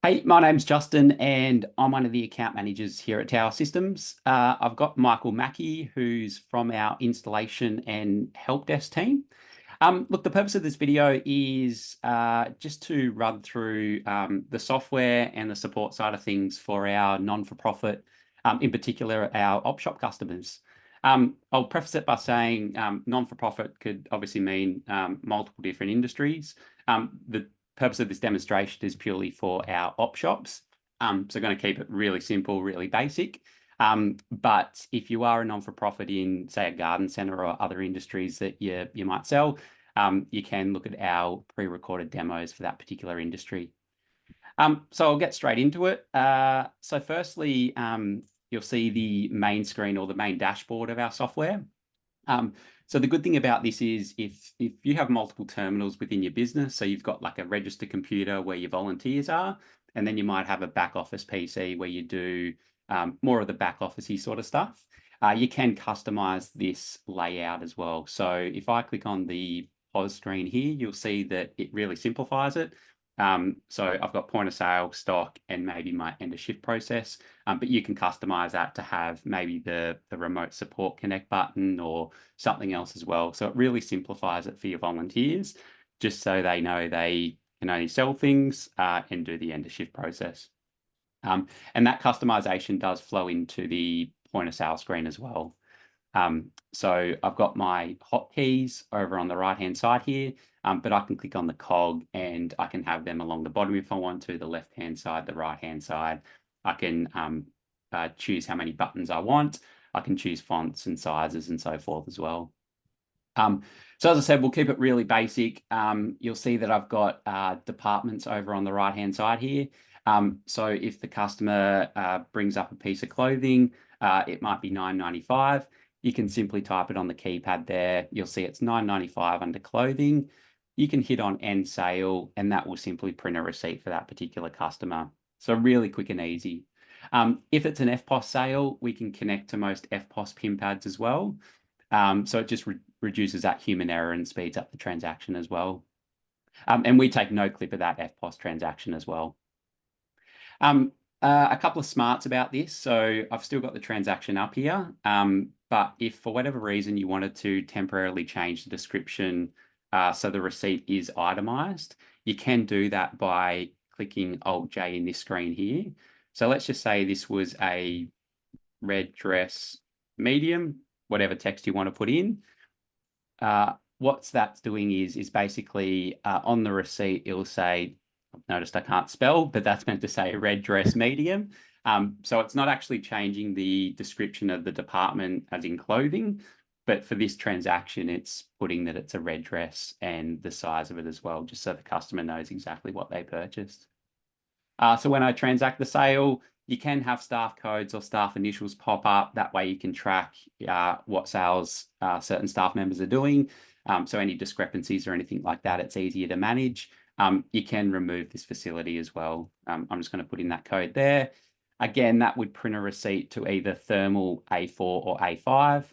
Hey, my name's Justin, and I'm one of the account managers here at Tower Systems. I've got Michael Mackey, who's from our installation and help desk team. Look, the purpose of this video is just to run through the software and the support side of things for our non-for-profit, in particular our op shop customers. I'll preface it by saying non-for-profit could obviously mean multiple different industries. The purpose of this demonstration is purely for our op shops. So going to keep it really simple, really basic. But if you are a non-for-profit in, say, a garden centre or other industries that you might sell, you can look at our pre-recorded demos for that particular industry. So I'll get straight into it. So firstly, you'll see the main screen or the main dashboard of our software. So the good thing about this is if you have multiple terminals within your business, so you've got like a register computer where your volunteers are, and then you might have a back office PC where you do more of the back officey sort of stuff. You can customize this layout as well. So if I click on the POS screen here, you'll see that it really simplifies it. So I've got point of sale, stock, and maybe my end of shift process. But you can customize that to have maybe the remote support connect button or something else as well. So it really simplifies it for your volunteers, just so they know they can only sell things and do the end of shift process. And that customization does flow into the point of sale screen as well. So I've got my hotkeys over on the right-hand side here, but I can click on the cog and I can have them along the bottom if I want to, the left-hand side, the right-hand side. I can choose how many buttons I want. I can choose fonts and sizes and so forth as well. So as I said, we'll keep it really basic. You'll see that I've got departments over on the right-hand side here. So if the customer brings up a piece of clothing, it might be $9.95. You can simply type it on the keypad there. You'll see it's $9.95 under clothing. You can hit on end sale, and that will simply print a receipt for that particular customer. So really quick and easy. If it's an EFTPOS sale, we can connect to most EFTPOS PIN pads as well. So it just reduces that human error and speeds up the transaction as well. And we take no clip of that EFTPOS transaction as well. A couple of smarts about this. So I've still got the transaction up here, but if for whatever reason you wanted to temporarily change the description so the receipt is itemized, you can do that by clicking Alt-J in this screen here. So let's just say this was a red dress medium, whatever text you want to put in. What that's doing is basically on the receipt, it'll say, I've noticed I can't spell, but that's meant to say red dress medium. So it's not actually changing the description of the department as in clothing, but for this transaction, it's putting that it's a red dress and the size of it as well, just so the customer knows exactly what they purchased. So when I transact the sale, you can have staff codes or staff initials pop up. That way you can track what sales certain staff members are doing. So any discrepancies or anything like that, it's easier to manage. You can remove this facility as well. I'm just going to put in that code there. Again, that would print a receipt to either thermal A4 or A5.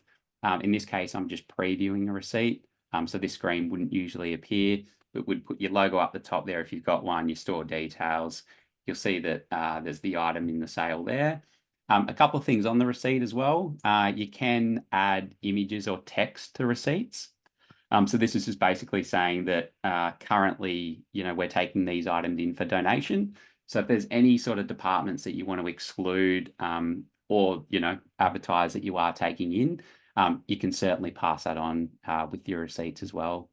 In this case, I'm just previewing a receipt. So this screen wouldn't usually appear. It would put your logo up the top there if you've got one, your store details. You'll see that there's the item in the sale there. A couple of things on the receipt as well. You can add images or text to receipts. So this is just basically saying that currently, we're taking these items in for donation. So if there's any sort of departments that you want to exclude or, advertise that you are taking in, you can certainly pass that on with your receipts as well.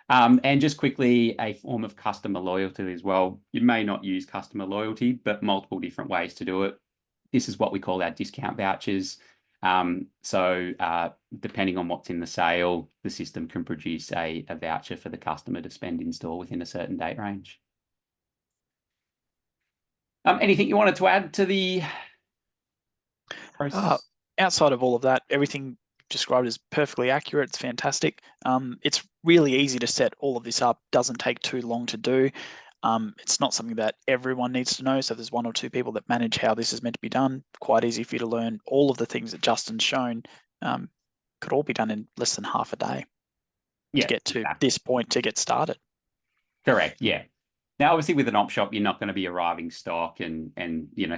And just quickly, a form of customer loyalty as well. You may not use customer loyalty, but multiple different ways to do it. This is what we call our discount vouchers. So depending on what's in the sale, the system can produce a voucher for the customer to spend in store within a certain date range. Anything you wanted to add to the process? Outside of all of that, everything described is perfectly accurate. It's fantastic. It's really easy to set all of this up. Doesn't take too long to do. It's not something that everyone needs to know. So there's one or two people that manage how this is meant to be done. Quite easy for you to learn. All of the things that Justin's shown could all be done in less than half a day to get to this point to get started. Correct. Yeah. Now, obviously, with an op shop, you're not going to be arriving stock and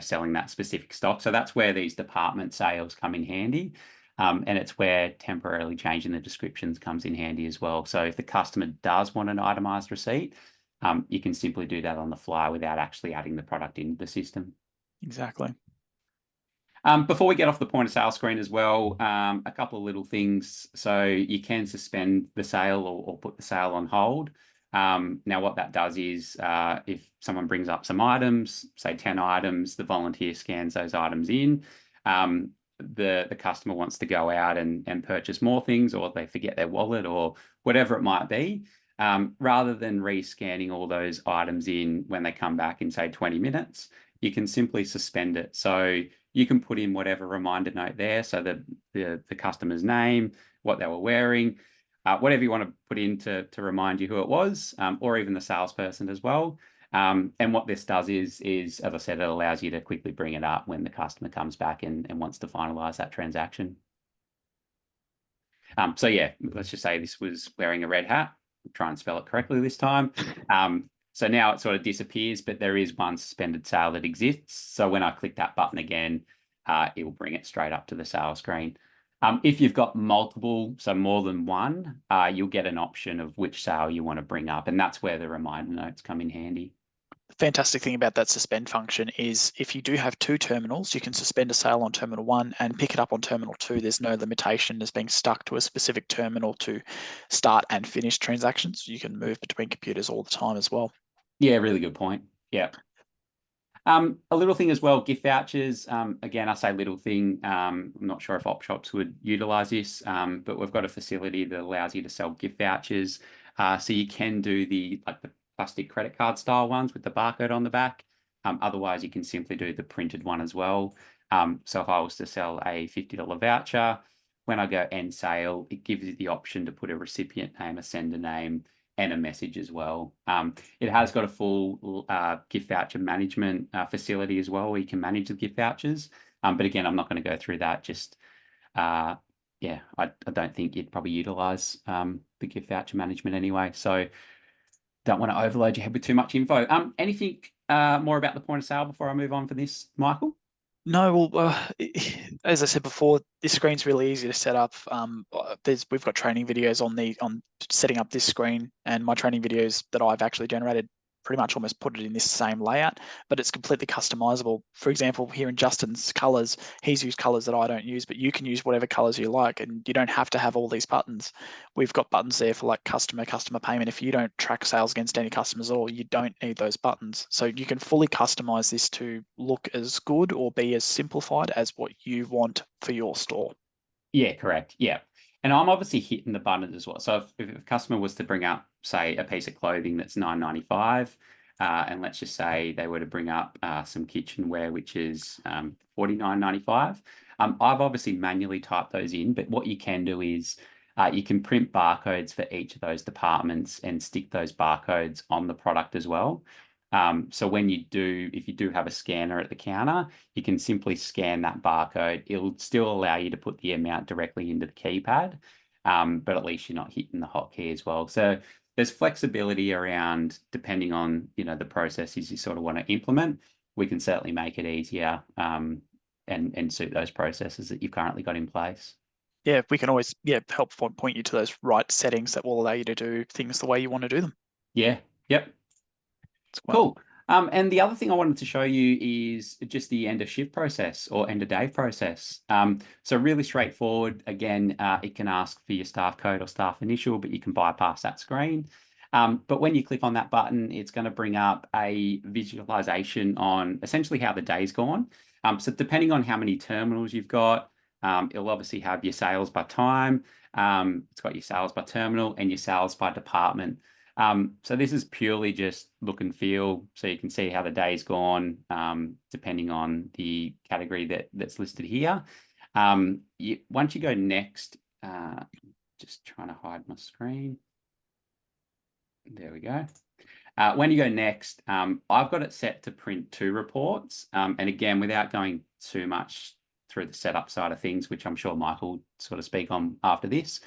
selling that specific stock. So that's where these department sales come in handy. And it's where temporarily changing the descriptions comes in handy as well. So if the customer does want an itemized receipt, you can simply do that on the fly without actually adding the product into the system. Exactly. Before we get off the point of sale screen as well, a couple of little things. So you can suspend the sale or put the sale on hold. Now, what that does is if someone brings up some items, say 10 items, the volunteer scans those items in. The customer wants to go out and purchase more things, or they forget their wallet or whatever it might be. Rather than rescanning all those items in when they come back in, say, 20 minutes, you can simply suspend it. So you can put in whatever reminder note there, so that the customer's name, what they were wearing, whatever you want to put in to remind you who it was, or even the salesperson as well. And what this does is, as I said, it allows you to quickly bring it up when the customer comes back and wants to finalize that transaction. So yeah, let's just say this was wearing a red hat. Try and spell it correctly this time. So now it sort of disappears, but there is one suspended sale that exists. So when I click that button again, it will bring it straight up to the sale screen. If you've got multiple, so more than one, you'll get an option of which sale you want to bring up. And that's where the reminder notes come in handy. The fantastic thing about that suspend function is if you do have two terminals, you can suspend a sale on terminal 1 and pick it up on terminal 2. There's no limitation as being stuck to a specific terminal to start and finish transactions. You can move between computers all the time as well. Yeah, really good point. Yeah. A little thing as well, gift vouchers. Again, I say little thing. I'm not sure if op shops would utilize this, but we've got a facility that allows you to sell gift vouchers. So you can do the plastic credit card style ones with the barcode on the back. Otherwise, you can simply do the printed one as well. So if I was to sell a $50 voucher, when I go end sale, it gives you the option to put a recipient name, a sender name, and a message as well. It has got a full gift voucher management facility as well, where you can manage the gift vouchers. But again, I'm not going to go through that. Just, yeah, I don't think you'd probably utilize the gift voucher management anyway. So don't want to overload your head with too much info. Anything more about the point of sale before I move on for this, Michael? No, well, as I said before, this screen's really easy to set up. We've got training videos on setting up this screen, and my training videos that I've actually generated pretty much almost put it in this same layout, but it's completely customizable. For example, here in Justin's colors, he's used colors that I don't use, but you can use whatever colors you like, and you don't have to have all these buttons. We've got buttons there for like customer payment. If you don't track sales against any customers at all, you don't need those buttons. So you can fully customize this to look as good or be as simplified as what you want for your store. Yeah, correct. Yeah. And I'm obviously hitting the button as well. So if a customer was to bring up, say, a piece of clothing that's $9.95, and let's just say they were to bring up some kitchenware, which is $49.95, I've obviously manually typed those in, but what you can do is you can print barcodes for each of those departments and stick those barcodes on the product as well. So if you do have a scanner at the counter, you can simply scan that barcode. It'll still allow you to put the amount directly into the keypad, but at least you're not hitting the hotkey as well. So there's flexibility around, depending on the processes you sort of want to implement. We can certainly make it easier and suit those processes that you've currently got in place. Yeah, we can always help point you to those right settings that will allow you to do things the way you want to do them. Yeah. Yep. Well. Cool. And the other thing I wanted to show you is just the end of shift process or end of day process. So really straightforward. Again, it can ask for your staff code or staff initial, but you can bypass that screen. But when you click on that button, it's going to bring up a visualization on essentially how the day's gone. So depending on how many terminals you've got, it'll obviously have your sales by time. It's got your sales by terminal and your sales by department. So this is purely just look and feel, so you can see how the day's gone, depending on the category that's listed here. Once you go next, just trying to hide my screen. There we go. When you go next, I've got it set to print 2 reports. And again, without going too much through the setup side of things, which I'm sure Michael will sort of speak on after this,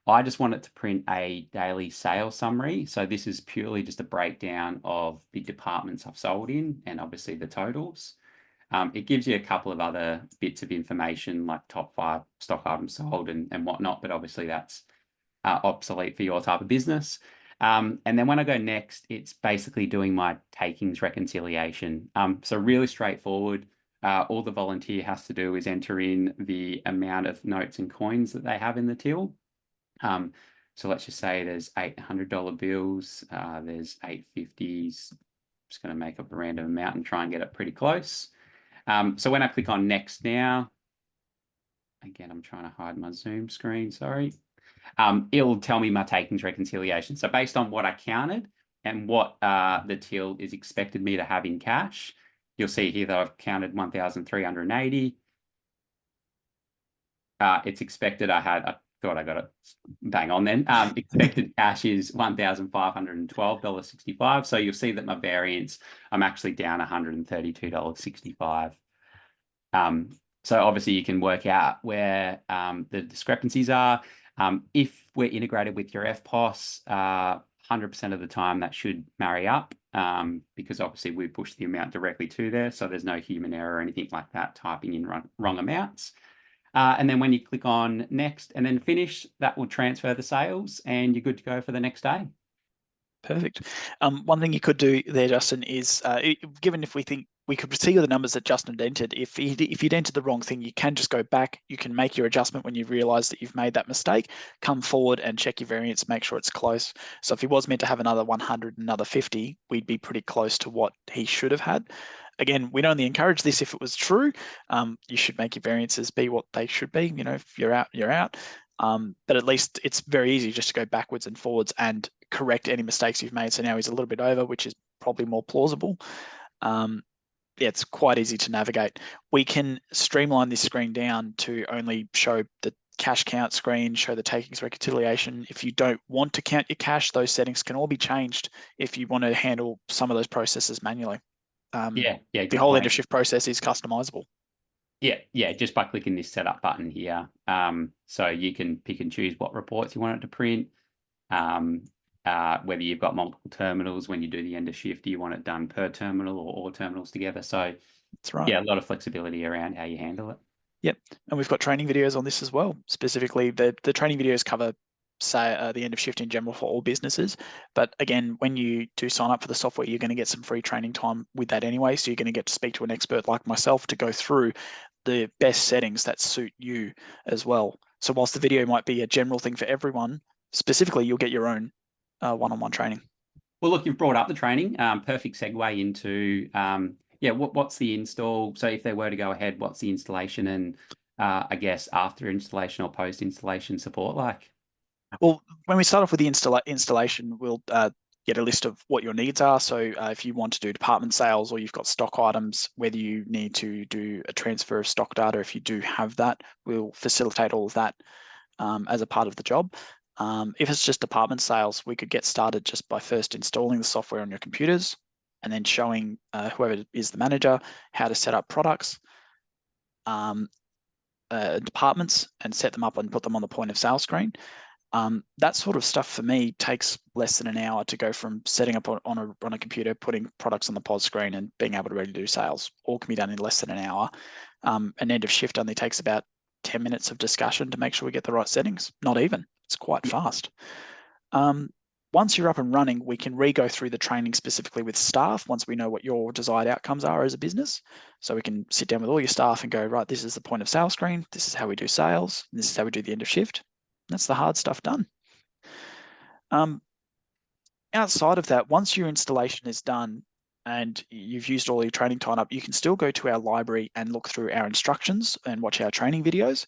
I just want it to print a daily sales summary. So this is purely just a breakdown of the departments I've sold in and obviously the totals. It gives you a couple of other bits of information like top 5 stock items sold and whatnot, but obviously that's obsolete for your type of business. And then when I go next, it's basically doing my takings reconciliation. So really straightforward. All the volunteer has to do is enter in the amount of notes and coins that they have in the till. So let's just say there's $800 bills, there's 850s. Just going to make up a random amount and try and get it pretty close. So when I click on next now, again, I'm trying to hide my Zoom screen, sorry. It'll tell me my takings reconciliation. So based on what I counted and what the till is expected me to have in cash, you'll see here that I've counted 1,380. It's expected I thought I got it bang on then. Expected cash is $1,512.65. So you'll see that my variance, I'm actually down $132.65. So obviously you can work out where the discrepancies are. If we're integrated with your EFTPOS, 100% of the time that should marry up because obviously we push the amount directly to there. So there's no human error or anything like that typing in wrong amounts. And then when you click on next and then finish, that will transfer the sales and you're good to go for the next day. Perfect. One thing you could do there, Justin, is given if we think we could see the numbers that Justin had entered, if you'd entered the wrong thing, you can just go back. You can make your adjustment when you realise that you've made that mistake. Come forward and check your variance, make sure it's close. So if he was meant to have another 100, another 50, we'd be pretty close to what he should have had. Again, we'd only encourage this if it was true. You should make your variances be what they should be. You know, if you're out, you're out. But at least it's very easy just to go backwards and forwards and correct any mistakes you've made. So now he's a little bit over, which is probably more plausible. Yeah, it's quite easy to navigate. We can streamline this screen down to only show the cash count screen, show the takings reconciliation. If you don't want to count your cash, those settings can all be changed if you want to handle some of those processes manually. Yeah, the whole end of shift process is customizable. Yeah, just by clicking this setup button here. So you can pick and choose what reports you want it to print. Whether you've got multiple terminals, when you do the end of shift, do you want it done per terminal or all terminals together? So that's right. Yeah, a lot of flexibility around how you handle it. Yep, and we've got training videos on this as well. Specifically, the training videos cover, say, the end of shift in general for all businesses. But again, when you do sign up for the software, you're going to get some free training time with that anyway. So you're going to get to speak to an expert like myself to go through the best settings that suit you as well. So whilst the video might be a general thing for everyone, specifically, you'll get your own one-on-one training. Well, look, you've brought up the training. Perfect segue into what's the install? So if they were to go ahead, what's the installation and I guess after installation or post installation support like? Well, when we start off with the installation, we'll get a list of what your needs are. So if you want to do department sales or you've got stock items, whether you need to do a transfer of stock data, if you do have that, we'll facilitate all of that as a part of the job. If it's just department sales, we could get started just by first installing the software on your computers and then showing whoever is the manager how to set up products, departments, and set them up and put them on the point of sale screen. That sort of stuff for me takes less than an hour to go from setting up on a computer, putting products on the POS screen and being able to ready to do sales. All can be done in less than an hour. An end of shift only takes about 10 minutes of discussion to make sure we get the right settings. Not even, it's quite fast. Once you're up and running, we can re-go through the training specifically with staff once we know what your desired outcomes are as a business. So we can sit down with all your staff and go, right, this is the point of sale screen, this is how we do sales, and this is how we do the end of shift. That's the hard stuff done. Outside of that, once your installation is done and you've used all your training time up, you can still go to our library and look through our instructions and watch our training videos.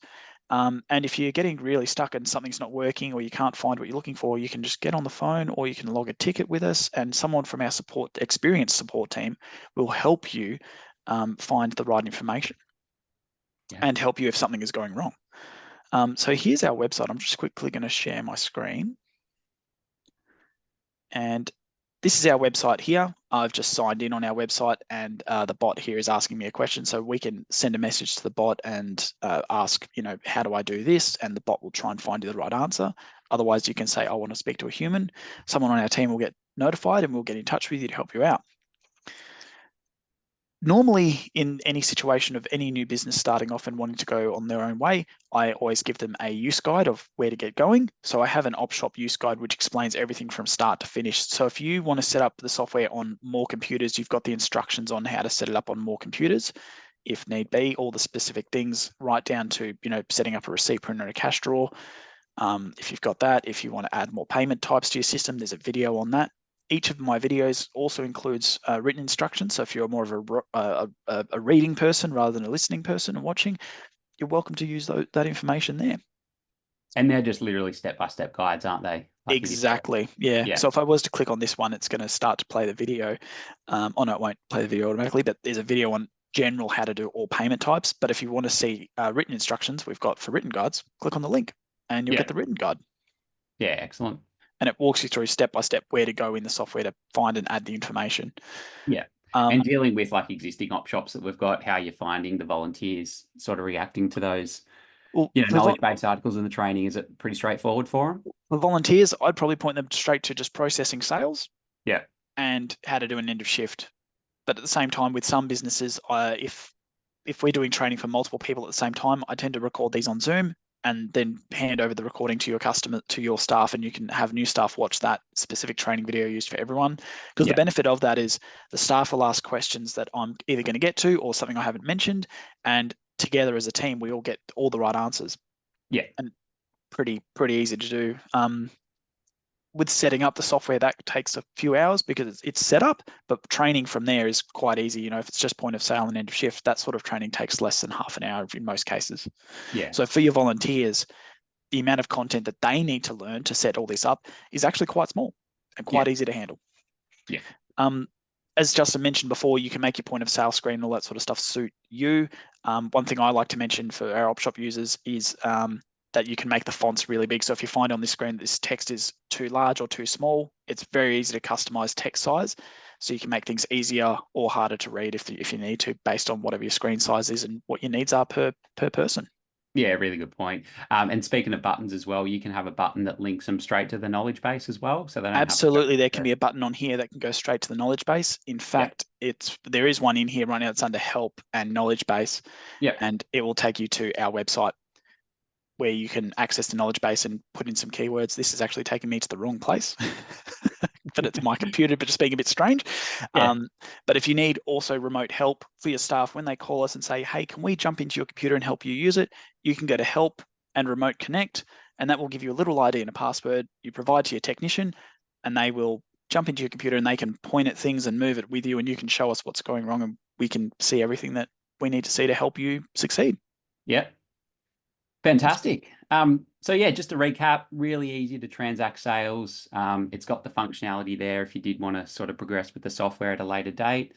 And if you're getting really stuck and something's not working or you can't find what you're looking for, you can just get on the phone or you can log a ticket with us and someone from our experienced support team will help you find the right information and help you if something is going wrong. So here's our website. I'm just quickly going to share my screen. And this is our website here. I've just signed in on our website and the bot here is asking me a question. So we can send a message to the bot and ask, how do I do this? And the bot will try and find you the right answer. Otherwise, you can say, I want to speak to a human. Someone on our team will get notified and we'll get in touch with you to help you out. Normally, in any situation of any new business starting off and wanting to go on their own way, I always give them a use guide of where to get going. So I have an op-shop use guide which explains everything from start to finish. So if you want to set up the software on more computers, you've got the instructions on how to set it up on more computers, if need be, all the specific things, right down to setting up a receipt printer and a cash drawer. If you've got that, if you want to add more payment types to your system, there's a video on that. Each of my videos also includes written instructions. So if you're more of a reading person rather than a listening person and watching, you're welcome to use that information there. And they're just literally step-by-step guides, aren't they? Exactly. Yeah. So if I was to click on this one, it's going to start to play the video. Oh no, it won't play the video automatically, but there's a video on general how to do all payment types. But if you want to see written instructions we've got for written guides, click on the link and you'll get the written guide. Yeah, excellent. And it walks you through step by step where to go in the software to find and add the information. Yeah. And dealing with like existing op shops that we've got, how you're finding the volunteers sort of reacting to those knowledge-based articles in the training. Is it pretty straightforward for them? For volunteers, I'd probably point them straight to just processing sales. Yeah. And how to do an end of shift. But at the same time, with some businesses, if we're doing training for multiple people at the same time, I tend to record these on Zoom and then hand over the recording to your staff, and you can have new staff watch that specific training video used for everyone. Because the benefit of that is the staff will ask questions that I'm either going to get to or something I haven't mentioned, and together as a team, we all get all the right answers. Yeah. And pretty easy to do. With setting up the software, that takes a few hours because it's set up, but training from there is quite easy. If it's just point of sale and end of shift, that sort of training takes less than half an hour in most cases. Yeah. So for your volunteers, the amount of content that they need to learn to set all this up is actually quite small and quite easy to handle. Yeah. As Justin mentioned before, you can make your point of sale screen and all that sort of stuff suit you. One thing I like to mention for our op shop users is that you can make the fonts really big. So if you find on this screen that this text is too large or too small, it's very easy to customize text size. So you can make things easier or harder to read if you need to, based on whatever your screen size is and what your needs are per person. Yeah, really good point. And speaking of buttons as well, you can have a button that links them straight to the knowledge base as well. So they don't absolutely, there can be a button on here that can go straight to the knowledge base. In fact, there is one in here right now that's under help and knowledge base. Yeah. And it will take you to our website where you can access the knowledge base and put in some keywords. This is actually taking me to the wrong place, but it's my computer, but just being a bit strange. Yeah. But if you need also remote help for your staff, when they call us and say, hey, can we jump into your computer and help you use it? You can go to help and remote connect, and that will give you a little ID and a password you provide to your technician, and they will jump into your computer and they can point at things and move it with you, and you can show us what's going wrong, and we can see everything that we need to see to help you succeed. Yeah. Fantastic. So yeah, just to recap, really easy to transact sales. It's got the functionality there if you did want to sort of progress with the software at a later date.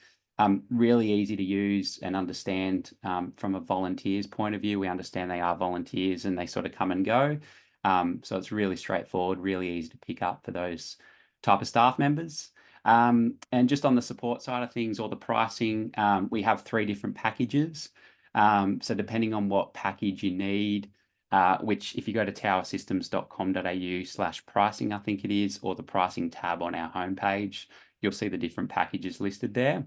Really easy to use and understand from a volunteer's point of view. We understand they are volunteers and they sort of come and go. So it's really straightforward, really easy to pick up for those type of staff members. And just on the support side of things or the pricing, we have 3 different packages. So depending on what package you need, which if you go to towersystems.com.au/pricing, I think it is, or the pricing tab on our homepage, you'll see the different packages listed there.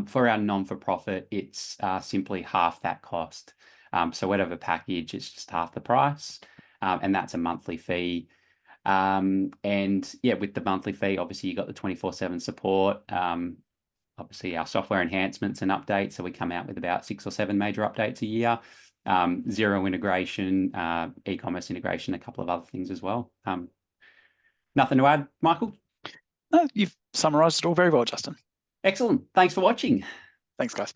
For our non-for-profit, it's simply half that cost. So whatever package, it's just half the price, and that's a monthly fee. And yeah, with the monthly fee, obviously you got the 24/7 support. Obviously our software enhancements and updates. So we come out with about 6 or 7 major updates a year. Zero integration, e-commerce integration, a couple of other things as well. Nothing to add, Michael? No, you've summarized it all very well, Justin. Excellent. Thanks for watching. Thanks, guys.